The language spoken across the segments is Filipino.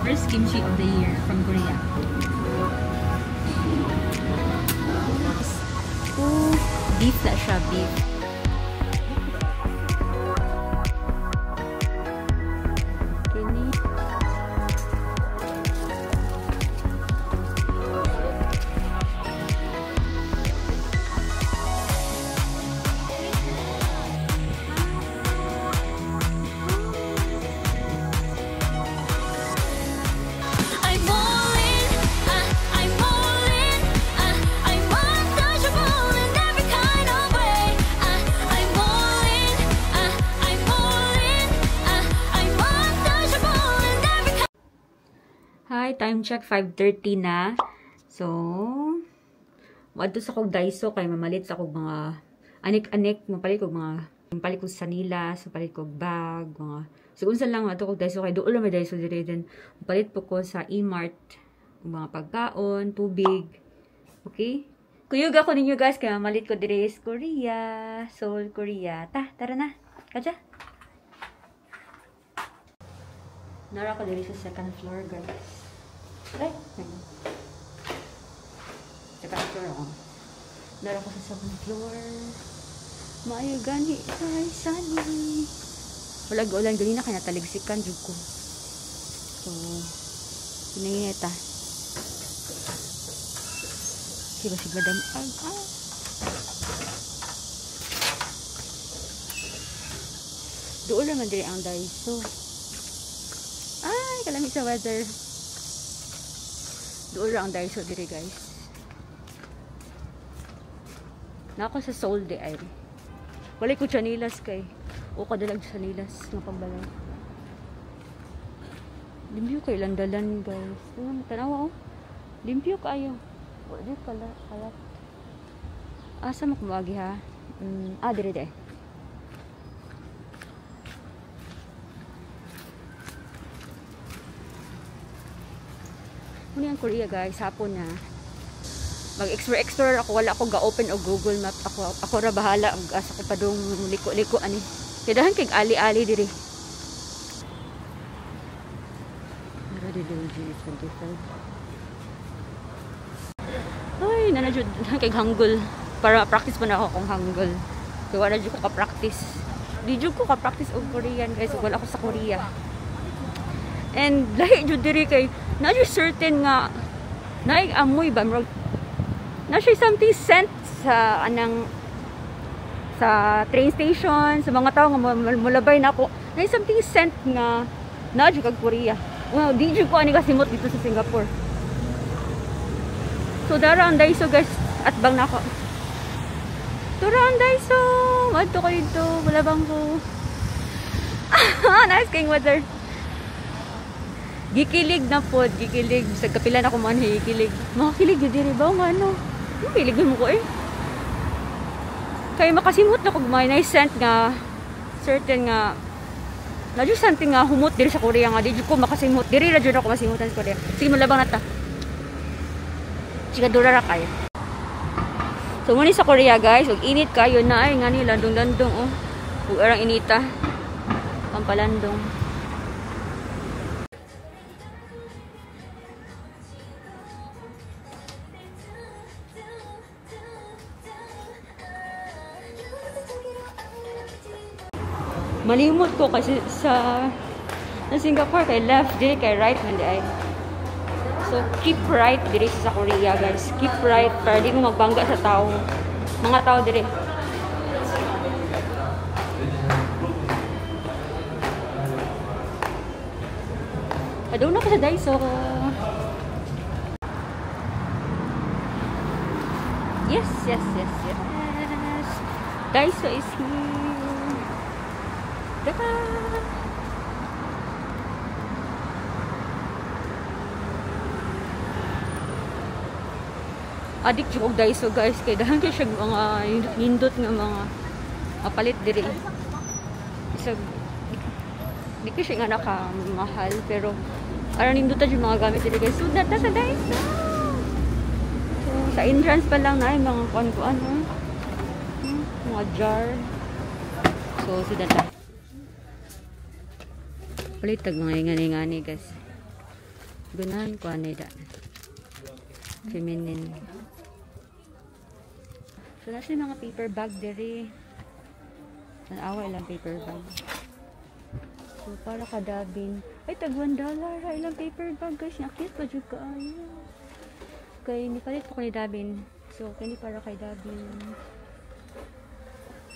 First kimchi of the year from Korea. Oh, beef na siya, beef. Hi, time check 5:30 na. So, wadto sa kog Daiso kay mamalit sa kog mga anik-anik, mapalit kog sanilas, mapalit kog bag, mga so unsa lang ato kog Daiso kay duol may Daiso dire din. Mapalit po ko sa E-Mart mga pagkaon, tubig. Okay? Kuyog ako ninyo guys kay mamalit ko dire sa Korea, Seoul, Korea. Tara na. Kaja. Nara ko dire sa second floor guys. Right? Second floor ako. Nara ko sa second floor. Maayo gani. Ay, sani. Walag-ulan gani na kaya taligsikan jud ko. So, pinangita. Siba madam. Doon naman diri ang Daiso. Ay, kalamig sa weather. Doon ang Daiso diri guys. Nako sa Seoul di ay. Walay ko chanilas kay. O kadalag chanilas nga pambalay. Limpyo kay landalan guys. Tanawa oh. Limpyo kayo. Wala kala kalat. Asa mo kumagi ha? Dire di. Muna ang Korea guys, hapon na. Mag-explore ako, wala ako ga-open o Google Map. Ako ra bahala, asa ko pa dong liko-liko ani. Kadahan kay ali-ali diri. Ara di dong G25. Ay, nanajud kay Hangul para practice pa na ako kung Hangul. Kaya wala jud ko ka-practice. Di jud ko ka-practice og Korean guys, wala ako sa Korea. And lahi jud diri kay na certain nga naig amoy ba na siya something scent sa anang sa train station sa mga tao nga mulabay na ako na something scent nga na jud kag Korea. Well, di jud ko ani kasimot dito sa Singapore. So dara ang Daiso guys at bang nako. Dara ang Daiso, adto ko dito, malabang ko. Nice king weather. Gikilig na po, gikilig. Sa kapila na ko man, gikilig. Makakilig yun diri ba? Ano? Kilig mo ko eh. Kaya makasimot na kung may nice scent nga, certain nga, na dyan something nga humot diri sa Korea nga. Di ko makasimot. Diri na dyan ako masimutan sa Korea. Sige, malabang na ta. Chigadura ra kayo. So, muna sa Korea guys, huwag init kayo na ay nga ni landong-landong oh. Huwag arang inita. Pampalandong. Malimot ko kasi sa Singapore kay left din kay right man di ay. So keep right diri sa Korea guys. Keep right para di mo magbangga sa tao. Mga tao diri. Adun na ko sa Daiso. Yes. Daiso is here. Adik jud og Daiso guys kay dahan kay siya mga nindot nga mga mapalit diri. Isag di ko siya nga nakamahal pero aron nindot ta jud mga gamit diri guys. Sudat ta sa Daiso. So sa entrance pa lang na mga kuan-kuan mga jar. So sudat ta. Palit tag mga ingani-ingani guys. Ganahan ko anida. Feminine. So, nasa yung mga paper bag diri. Tanawa ilang paper bag. So, para kadabin. Ay, tag $1. Ilang paper bag guys. Nakit pa dyan ka. Kaya nipalit ko kay Dabin. So, kaya para kay Dabin.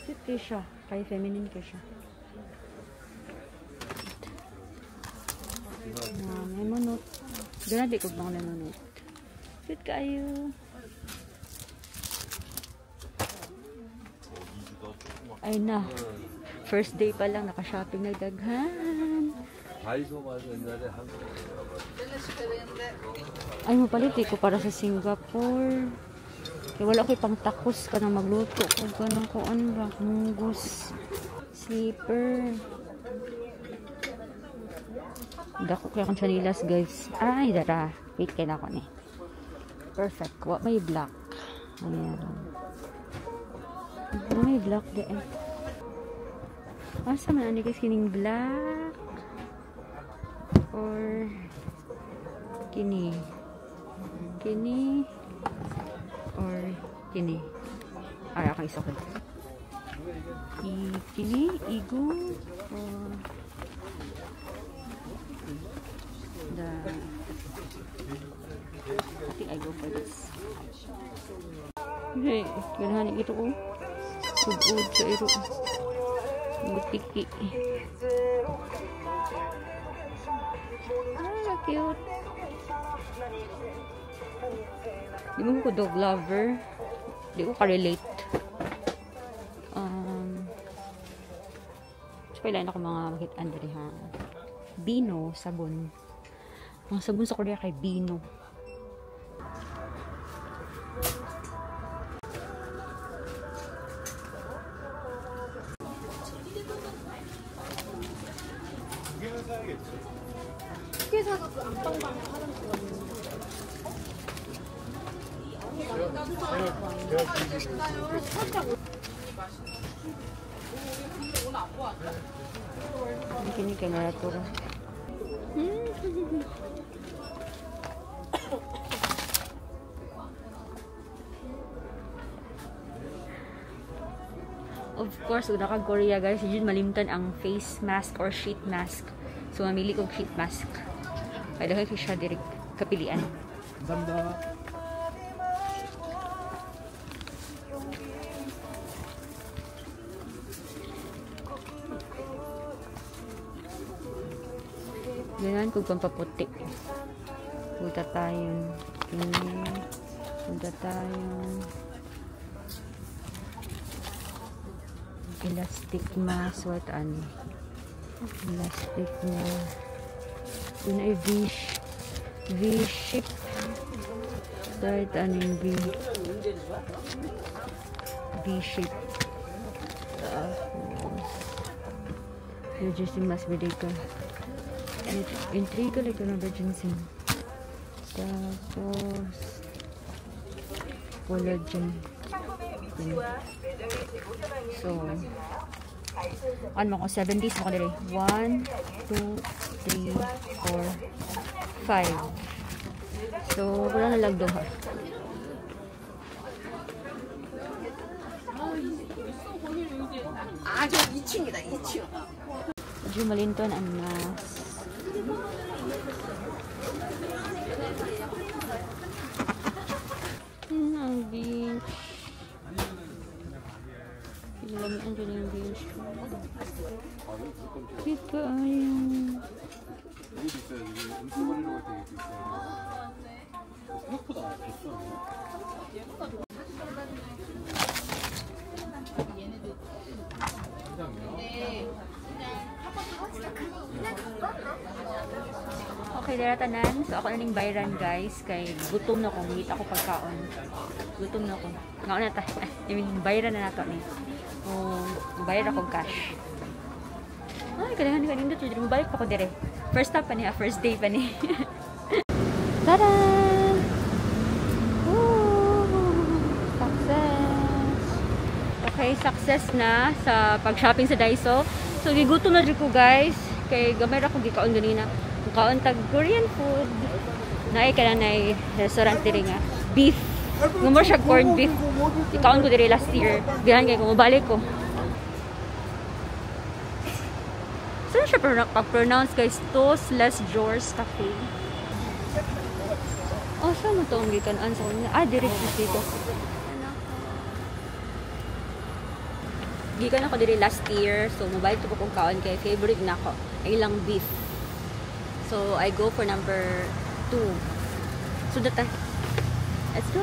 Cute kayo siya. Kaya feminine kayo siya. May monot. Ganun di ko bang may monot. Cute kayo. Ay na. First day pa lang naka-shopping na daghan. Ay mapalit ko para sa Singapore. Kaya wala ko pang takos ka na magluto. Kung ganun ko ano ba? Munggus. Sleeper. Dako kaya akong chanilas guys. Ay dara. Wait kaya na ako ni. Perfect. Wa may black. Ayan. May black din. Asa man ani guys kining black or kini or kini ay akong isa ko kini igo or the I think I go for this. Okay, ganahan ito ko sugod sa iro butiki. Ah, cute. Di mo ko dog lover. Di ko ka-relate. So, kailan ako mga makitaan diri ha. Bino, sabon. Ang sabon sa Korea kay Bino. Ini kamera turun. Of course, una kag Korea guys, yun malimtan ang face mask or sheet mask. So mamili kog sheet mask. Kaya ko siya direct kapilian. 감사합니다. Ganyan kung pampaputi. Punta tayo. Punta tayo. Elastic mask. What ano? Elastic na. Yun ay V-shape. Kahit anong V-shape. Reducing mask video ka. Intriga like na emergency. Tapos collagen. So ano ko 7 days mo ko dali. 1, 2, 3, 4, 5. So wala na lang doha. 저 2층이다 2층. Medyo malinton ang mask. Ang beach. Pinalamian dyan yung beach. Kita ayun. Okay, dara tanan. So, ako na ning bayran, guys. Kay gutom na ko. Ngit ako pagkaon. Gutom na ko. Ngaon na ta. I mean, bayran na nato ni. Bayar ako cash. Ay, kailangan ka nindot. Mabalik pa ko dire. First stop pa niya. First day pa ni. Tada! Success! Okay, success na sa pag-shopping sa Daiso. So, gigutom na dito ko, guys. Kay gamay ra ko gikaon ganina. Kaon tag Korean food. Naay ka na restaurant diri nga. Beef. Ngumor siya corned beef. Ikaon ko diri last year. Bihan kay ko mabalik ko. Saan siya pag-pronounce guys? Tos Les Jours Cafe. Oh, saan mo ito ang gikanaan sa kanya? Ah, direct dito. Gikan ako diri last year. So, mabalik ko kung kaon kay favorite na ako. Ay lang beef. So, I go for number 2. So, data. Let's go.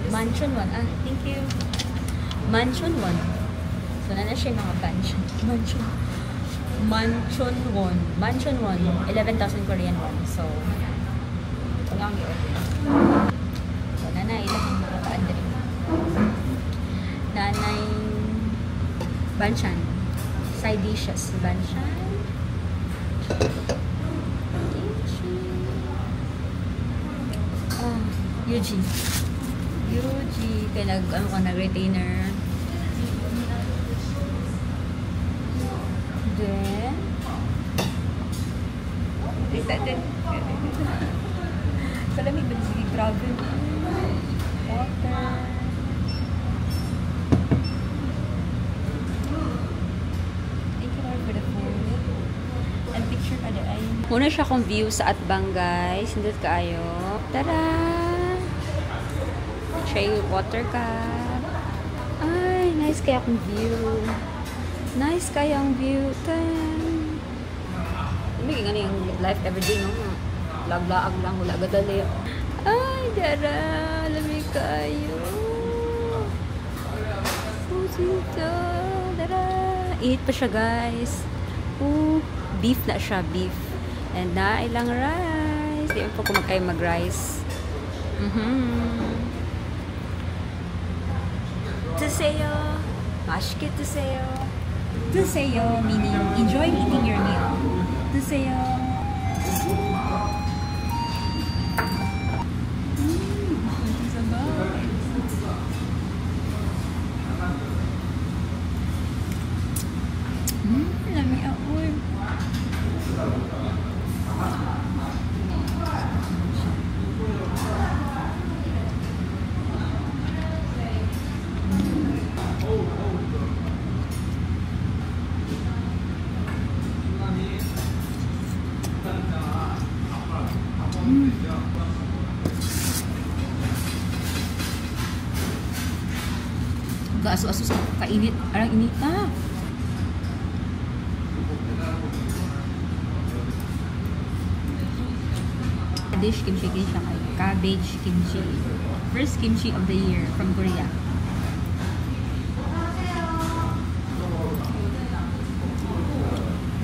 Mansion 1. Ah, thank you. Mansion 1. So, na siya yung mga mansion. Mansion 1. 11,000 Korean won. So, ito lang yun. So, nanay, ilang yung mga kaan din. Nanay, banchan. Side dishes. Banchan. Yuji. Kaya nag-retainer. Then, salamig ba sige grabe. Water. Thank you Lord for the food. And picture pa de ay. Muna siya kong view sa Atbang guys. Hindot kaayo. Tara! Try water cup. Ay, nice kaya akong view. Nice kayang view. May nga yung life everyday, no? Lag-laag lang, wala gadali. Ay, dara. Lamig kayo. Pusito. Dara. Eat pa siya, guys. Beef na siya, beef. And na ilang rice. Di po kung kayo mag-rice. Tuseyo. Mashke tuseyo. Tuseyo meaning enjoy eating your meal. Tuseyo. Lami aoy. Aso-aso sa kainit. Arang init na. Dish kimchi siya kay cabbage kimchi. First kimchi of the year from Korea.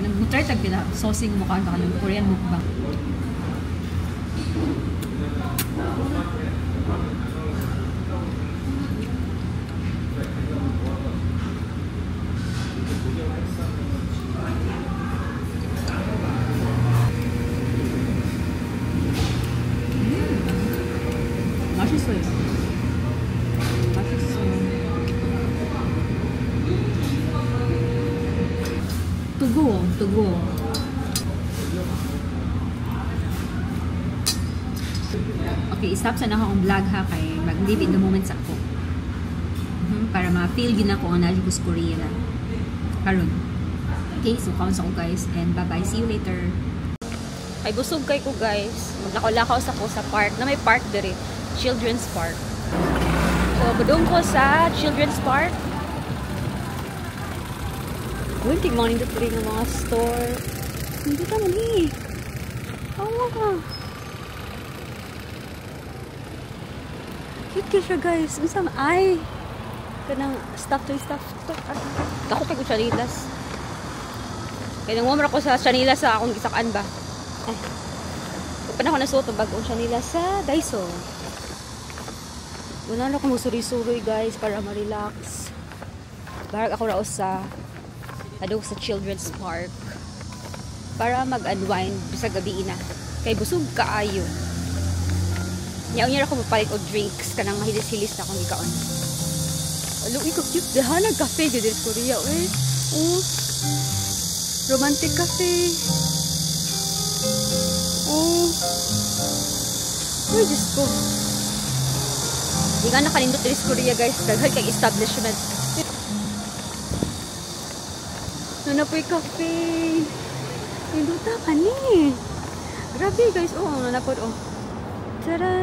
Nag-try tag pila saucing mo ka ng Korean mukbang. 맛있어요. 맛있어요. 뜨거워. Okay, stop sana akong vlog ha kay mag-live in the moment sa ako. Para ma-feel yun ako ang nalibos sa Korea na. Karon. Okay, so kaunsa ko guys and bye-bye. See you later. Ay busog kay ko guys. Maglakaw-lakaw sa ko sa park. Na may park diri. Children's Park. So, budong ko sa Children's Park. Uy, tigmanin dito rin ng mga store. Hindi ka man eh. Awa ka. Cute ka siya guys. Masama ay. Kanang stuff to stuff. Ako kay ko chanilas. Kaya nang wamra ko sa chanilas sa akong gisakaan ba. Ay. Kapag ako nasuot ang bagong chanilas sa Daiso. Wala na akong musuri-suri guys para ma-relax. Barag ako raos sa Children's Park para mag-unwind sa gabi na. Kay busog kaayo. Yaw-yaw ako mapalit o drinks kanang mahilis-hilis na akong ikaon. Alo, ikaw cute. Dahanag cafe dito sa Korea. Romantic cafe. Oh. Uy, Diyos ko. Di nga nakalindot dito sa Korea, guys. Daghan kay establishment. Ano po yung cafe? Linduta ka ni. Grabe, guys. Oh, ano po. Oh. Tada!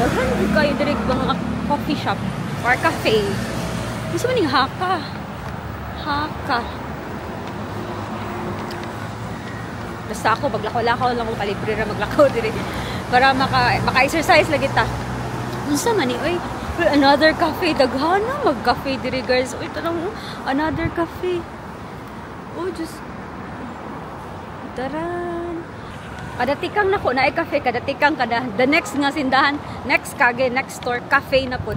Daghan po kayo direct mga coffee shop or cafe. Gusto mo ning haka. Haka. Basta ako, maglakaw-lakaw lang ko kalibre na maglakaw dire. Para maka-exercise lagi ta. Unsa man ni, oy, another cafe. Daghana mag-cafe dire, guys. Oy, tanong, another cafe. Oh, just taran. Kada tikang nako na ay cafe, kada tikang kada the next nga sindahan, next kage, next store, cafe na pod.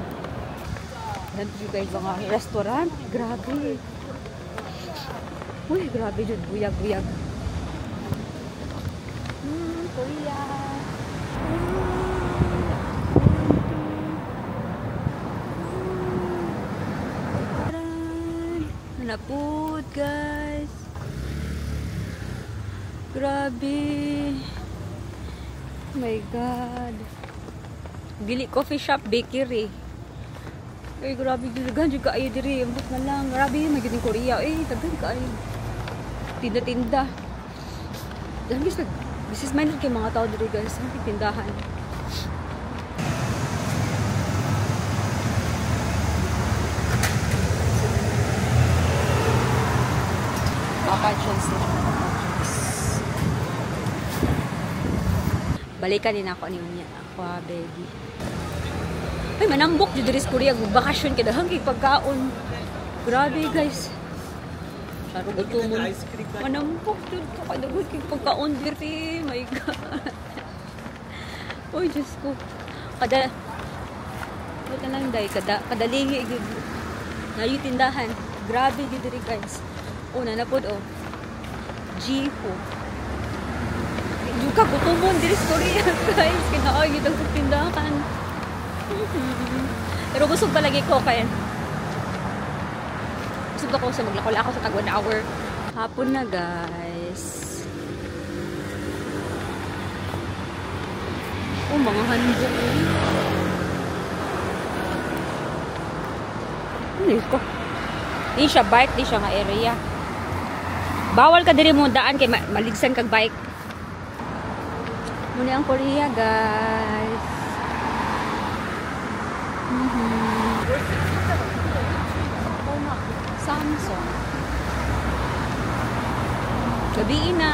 Nandito guys mga restaurant. Grabe. Uy, grabe jud buyag-buyag. Korea. Napud guys. Grabe. Oh my god. Dili coffee shop, bakery. Ay, grabe daghan juga ayo diri, ambot na lang. Grabe may gining Korea. Daghan ka ay. Tinda-tinda. Dahil guys, business minded kay mga tao diri guys, ang tindahan. Balikan din ako niya. Aqua baby. Ay, manambok jud diri sa Korea, bakasyon kada hangkay pagkaon. Grabe guys. Saro gutumon. Manambok jud to kada hangkay pagkaon diri. My god. Oy, Diyos ko. Kada wala lang day kada lingi gud. Nayo tindahan. Grabe gud diri guys. Una na pod oh. Jiho. Duka gutumon diri sa Korea guys. Kinaay gid ang tindahan. Pero busog palagi ko kaya busog ako sa maglakaw-lakaw sa tag 1 hour. Hapon na guys. Oh, mga handok. Ano ko? Di siya bike, di siya nga area. Bawal ka diri mo daan kay maligsan kag bike. Muna ang Korea guys. Samsung. Gabi na.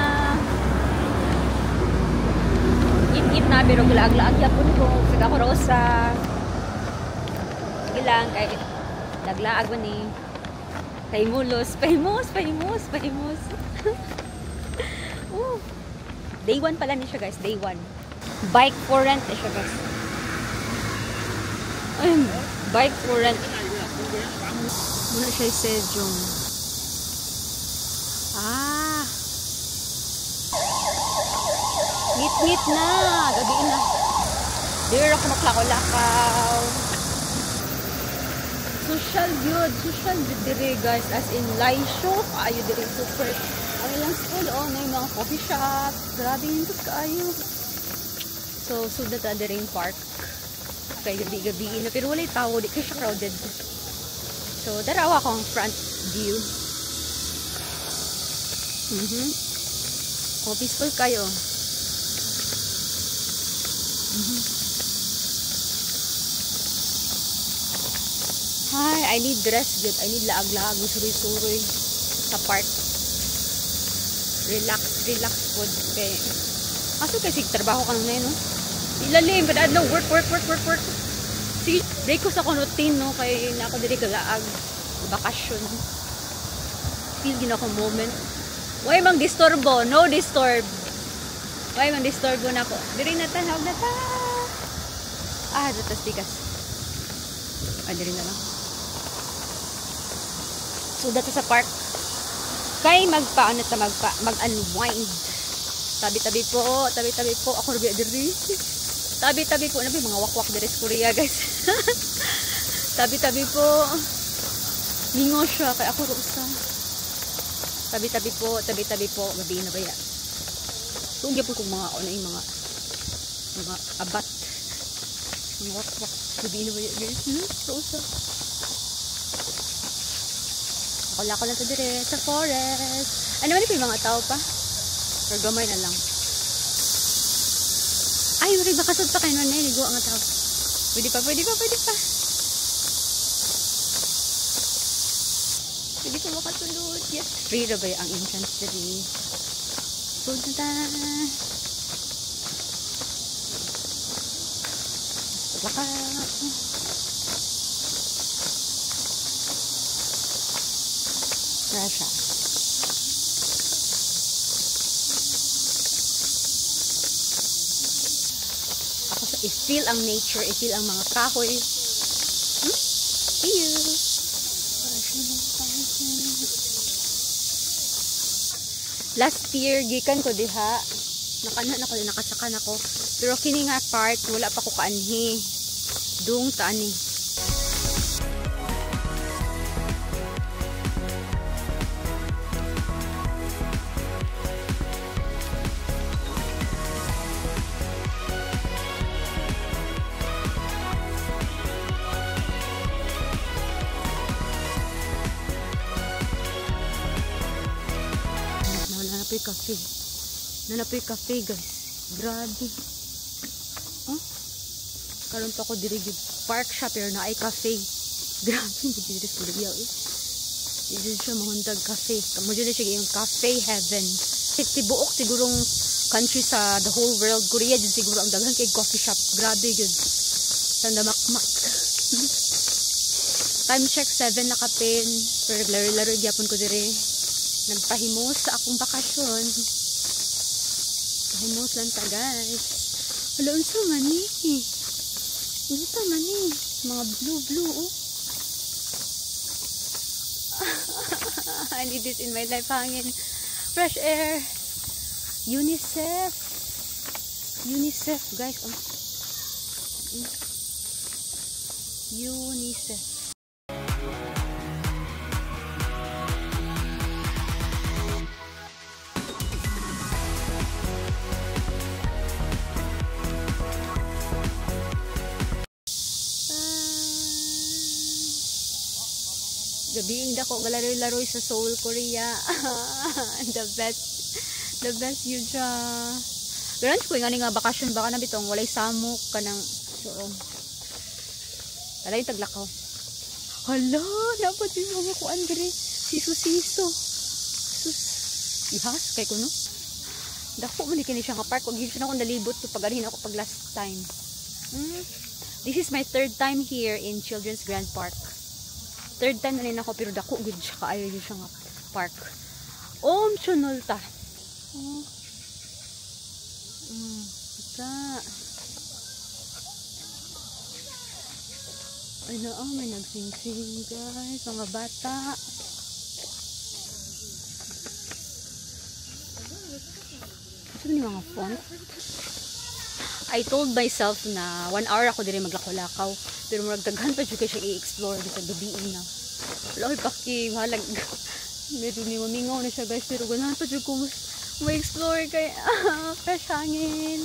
It na pero gulaag-laag yapon ko. Sige ko rosa. Sige lang kay laglaag man ni. Famous. Oh. Day 1 pala ni siya guys, day 1. Bike for rent siya guys. Bike for rent. Muna siya Sejong. Ngit-ngit na. Gabi na. Dito ako maklakaw-lakaw. Social good diri guys. As in, Laisho. Kaayo diri super. Ang ilang school, na yung mga coffee shop. Grabe yung kaayo. So, sudat na diri yung park. Kay gabi-gabi na. Pero wala yung tao. Di kayo siya crowded. So, darawa akong front view. Peaceful kayo. Hi, I need dress good. I need laag-laag. Suroy-suroy sa park. Relax food. Okay. Aso kasi trabaho ka na no? Ilalim, but no, work. Sige, break ko sa routine, no? Kaya na ako diri kalaag. Bakasyon. Feel din ako moment. Why mang disturbo? No disturb. Why mang disturbo na ako? Diri na tanawag na ta. Datas tikas. Diri na lang. So, dito sa park. Kay mag-unwind. Tabi-tabi po. Ako nabi diri. Tabi-tabi po. Nabi, mga wakwak diri sa Korea, guys. Tabi-tabi po. Lingo siya. Kaya ako rusa. Tabi-tabi po, tabi-tabi po. Gabi na ba yan? Tugya po kung mga ano yung mga abat. Mga wakwak. Gabi na ba yan guys? Rosa. Ako lang ito dire sa forest. Ano man yung mga tao pa? Or gamay na lang. Ay, marig bakasod pa kayo nun eh. Ligo ang tao. Pwede pa. Pwede pa makasulod. Yes. Free na ba ang entrance diri? Punta. Baka. Rasha. Ako sa i-feel ang nature, i-feel ang mga kahoy. See you. Last year, gikan ko diha. Nakasakan ako. Pero kini nga part, wala pa ko kaanhi. Dung taan ni. Nanapoy cafe guys. Grabe. Karon pa ko diri park siya pero na ay cafe. Grabe diri sa Bolivia eh. Dito siya mahuntag cafe. Kamo diri siya yung cafe heaven. Tibuok sigurong country sa the whole world. Korea dyan siguro ang daghan kay coffee shop. Grabe yun. Sanda makmak. Time check 7 na kapin. Pero laro-laro gyapon ko diri. Nagpahimos sa akong bakasyon. Pahimos lang ta guys. Hala, unsa man ni? Unsa man ni? Mga blue oh. I need this in my life, hangin. Fresh air. UNICEF. UNICEF guys. UNICEF. Gabi dako galaroy-laroy sa Seoul, Korea. The best yun siya. Ganun ko nga nga bakasyon baka na bitong walay samok kanang so. Talay taglakaw. Hala, dapat din mga kuan dire. Siso. Sus. Ihas kay kuno. Dako man kini siya nga park ug gyud siya na ko nalibot to pag-arhin ako pag last time. This is my third time here in Children's Grand Park. Third time na rin ako pero dako gud siya kaayo yun siya nga park. Chunol ta. Ita. Ay na may nagsingsing guys, mga bata. Ito ni mga font. I told myself na 1 hour ako diri maglakaw-lakaw. Pero magdaghan pa juga siya i-explore sa gabi na. Wala ko paki halag. Medyo ni mamingaw na siya guys. Pero ganahan pa juga ko ma-explore kay fresh hangin.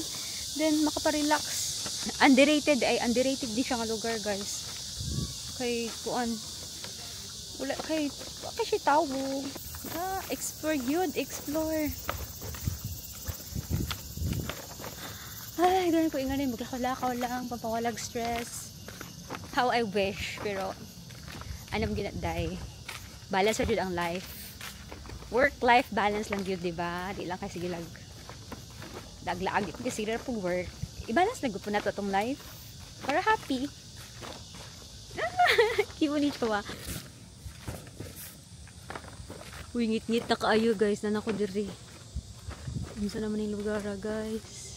Then makaparelax. Underrated di siya nga lugar guys. Kay kuan. Wala kay siya tao. Explore yun. Explore. Ay, doon ko inganin. Maglakaw-lakaw lang. Pampawalag stress. How I wish, pero anam gyud day. Balance jud ang life. Work-life balance lang gyud, di ba? Di lang kay sige lag. Daglaag gyud kasi ra pug work. I-balance na gyud po nato tong life para happy. Kibuni ko ba? Uy, ngit-ngit na kaayo guys, na nako diri. Unsa naman yung lugar guys?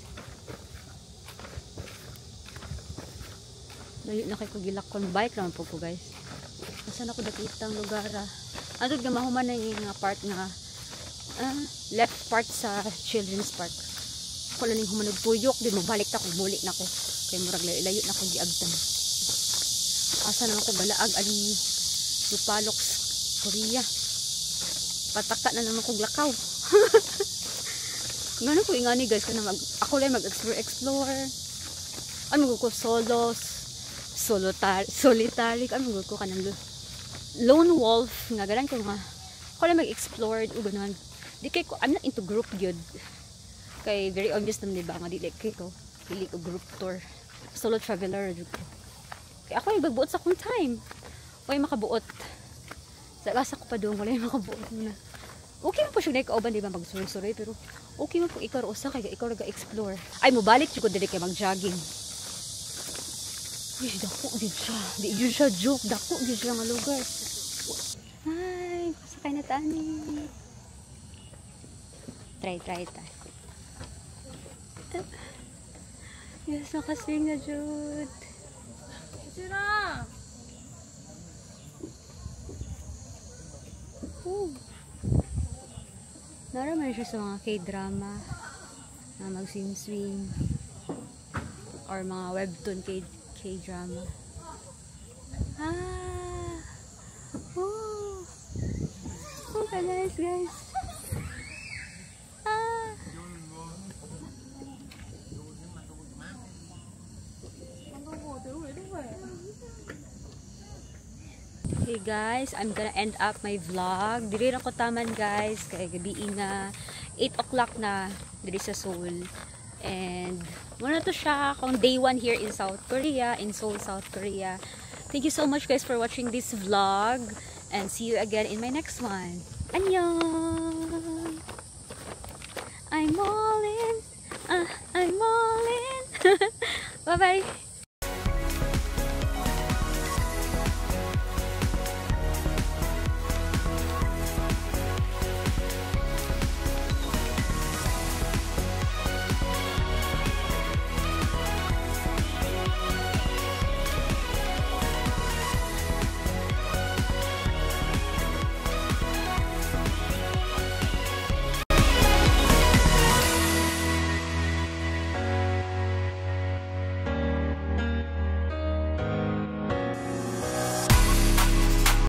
Layo na kay kugilakon bike naman po ko guys. Nasaan ako dakitang lugar Andun nga mahuman na yung part nga left part sa children's park. Ako lang yung humanog puyok. Di magbalik na kung muli na ko. Kaya murag layo na kong giagtan. Asa na ako balaag ali Lupalox, Korea. pataka na naman kong lakaw. Ngano ko ingani guys, kana ako lang mag-explore. Ano ko solitary, ano ko kanang lone wolf nga ganan ko nga. Ako lang mag-explore ug ganon. Di kay ko I'm not into group gyud. Kay very obvious naman diba nga dili kay ko pili ko group tour. Solo traveler jud ko. Kay ako ay magbuot sa akong time. Oy makabuot. Sa lasa ko pa doon wala makabuot na. Okay mo po siya naikauban diba magsuroy-suroy pero okay mo po ikaw usa kay ikaw naga-explore. Ay mo balik jud ko dili kay mag-jogging. Uy, dako gid siya. Di jud siya joke, dako gid siya nga lugar. Ay, sakay na tani. Try ta. Yes, nakaswing na jud. Sira! Naraman siya sa mga K-drama na mag-swing or mga webtoon K-drama. Oh, nice guys. Hey guys, I'm gonna end up my vlog. Diri na ko taman guys, kay gabi na 8 o'clock na diri sa Seoul. And muna to siya kung day 1 here in South Korea, in Seoul, South Korea. Thank you so much guys for watching this vlog and see you again in my next one. Annyeong! I'm all in. I'm all in. Bye bye.